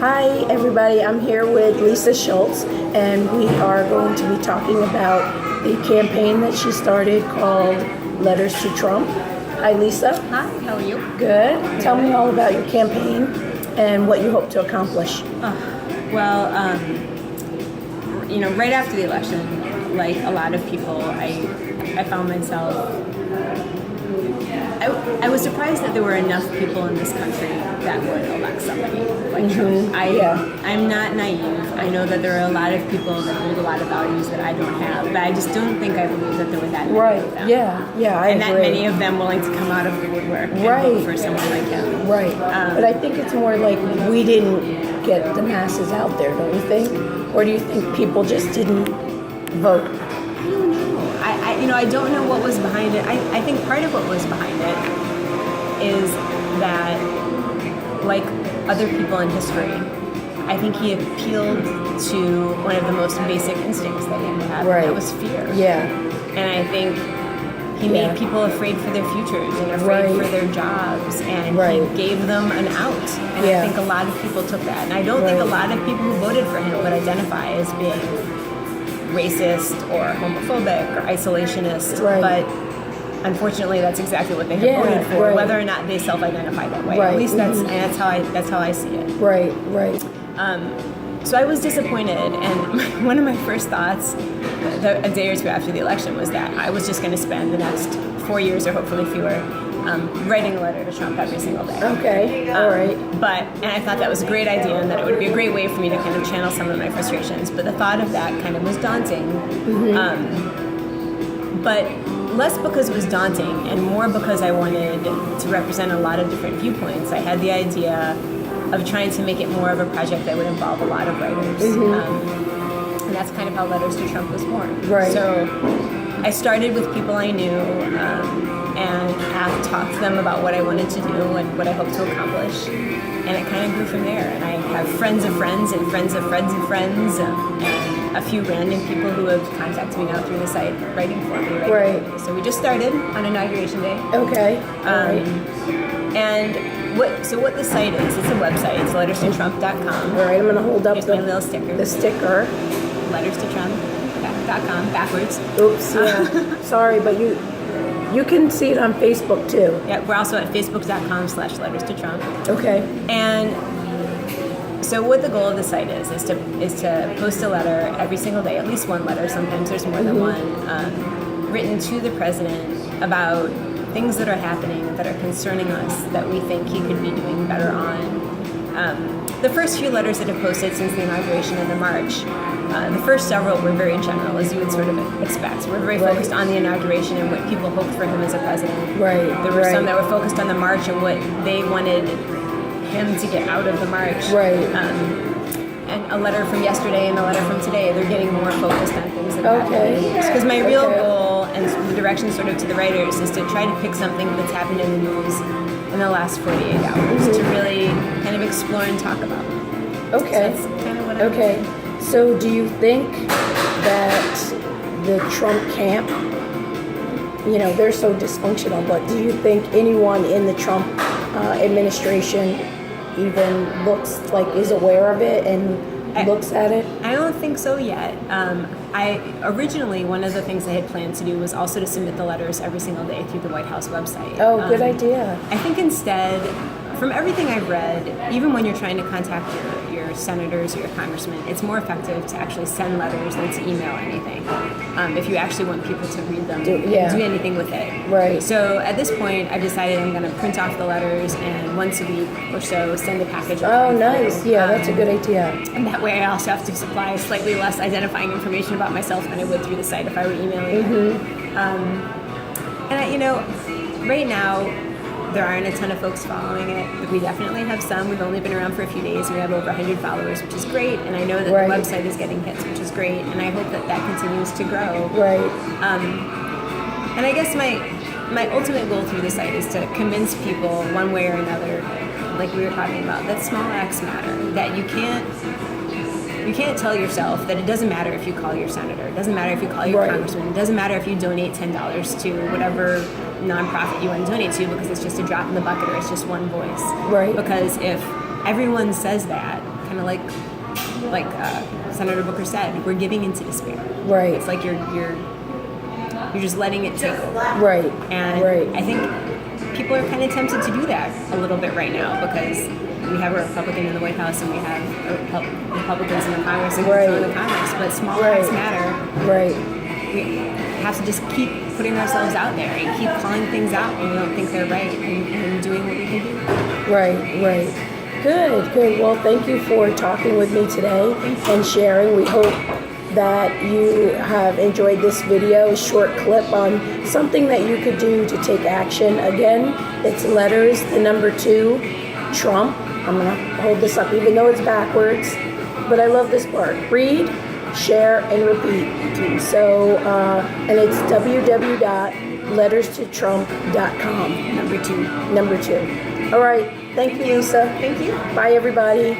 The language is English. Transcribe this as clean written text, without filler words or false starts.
Hi everybody, I'm here with Lisa Schulze and we are going to be talking about the campaign that she started called Letters to Trump. Hi Lisa. Hi, how are you? Good. Tell me all about your campaign and what you hope to accomplish. Right after the election, like a lot of people, I found myself, I was surprised that there were enough people in this country that would elect somebody like Trump. I'm not naive. I know that there are a lot of people that hold a lot of values that I don't have, but I just don't think I believe that there were that many of them. I and agree. that many of them willing to come out of the woodwork and vote for someone like him. Right. But I think it's more like we didn't get the masses out there, don't you think? Or do you think people just didn't vote? I don't know. I don't know what was behind it. I think part of what was behind it is that, like other people in history, I think he appealed to one of the most basic instincts that we have, and that was fear. Yeah. And I think he made people afraid for their futures and afraid for their jobs, and he gave them an out. And I think a lot of people took that. And I don't think a lot of people who voted for him would identify as being racist or homophobic or isolationist, but unfortunately that's exactly what they have voted for, whether or not they self-identify that way. At least that's how I see it. Right. So I was disappointed, and one of my first thoughts a day or two after the election was that I was just going to spend the next 4 years, or hopefully fewer, writing a letter to Trump every single day. Okay, all right. And I thought that was a great idea, and that it would be a great way for me to kind of channel some of my frustrations. But the thought of that kind of was daunting. But less because it was daunting, and more because I wanted to represent a lot of different viewpoints. I had the idea of trying to make it more of a project that would involve a lot of writers. And that's kind of how Letters to Trump was born. So I started with people I knew, and talked to them about what I wanted to do and what I hoped to accomplish. And it kind of grew from there. And I have friends of friends and friends of friends of friends, and a few random people who have contacted me now through the site writing for me regularly. So we just started on Inauguration Day. Okay. And what the site is, it's a website. It's letterstotrump.com. All right, I'm going to hold up my little sticker. The sticker. letterstotrump.com, backwards. Oops, yeah. Sorry, but you can see it on Facebook too. Yeah, we're also at facebook.com/letterstotrump. Okay. And so what the goal of the site is to post a letter every single day, at least one letter, sometimes there's more than one, written to the president about things that are happening that are concerning us that we think he could be doing better on. The first few letters that have posted since the inauguration and the march, the first several were very general, as you would sort of expect. We're very focused on the inauguration and what people hoped for him as a president. There were some that were focused on the march and what they wanted him to get out of the march. And a letter from yesterday and a letter from today, they're getting more focused on things that are happening. Because my real goal, and the direction sort of to the writers, is to try to pick something that's happened in the news in the last 48 hours to really kind of explore and talk about. So that's kind of what I'm doing. So do you think that the Trump camp, they're so dysfunctional, but do you think anyone in the Trump administration even is aware of it and looks at it? I don't think so yet. Originally, one of the things I had planned to do was also to submit the letters every single day through the White House website. Oh, good idea. I think instead, from everything I've read, even when you're trying to contact your senators or your congressmen, it's more effective to actually send letters than to email anything. If you actually want people to read them, do anything with it. So at this point, I've decided I'm going to print off the letters and once a week or so send a package. Oh, nice. Yeah, that's a good idea. And that way I also have to supply slightly less identifying information about myself than I would through the site if I were emailing it. Right now, there aren't a ton of folks following it, but we definitely have some. We've only been around for a few days. We have over 100 followers, which is great, and I know that the website is getting hits, which is great, and I hope that continues to grow. And I guess my ultimate goal through the site is to convince people one way or another, like we were talking about, that small acts matter, that you can't tell yourself that it doesn't matter if you call your senator, it doesn't matter if you call your congressman, it doesn't matter if you donate $10 to whatever nonprofit you want to donate to, because it's just a drop in the bucket or it's just one voice. Because if everyone says that, kind of like Senator Booker said, we're giving into despair. Right. It's like you're just letting it take over. Right. And right. I think people are kind of tempted to do that a little bit right now because we have a Republican in the White House and we have Republicans in the Congress and control the Congress. But small acts matter. Right. We have to just keep putting ourselves out there and keep calling things out when we don't think they're right and doing what we can do. Right. Good. Well, thank you for talking with me today and sharing. We hope that you have enjoyed this video, short clip on something that you could do to take action. Again, it's letters, the number 2, Trump. I'm going to hold this up even though it's backwards, but I love this part. Read, share, and repeat. So, and it's www.letterstotrump.com. Number two. All right. Thank you, Lisa. Thank you. Bye, everybody.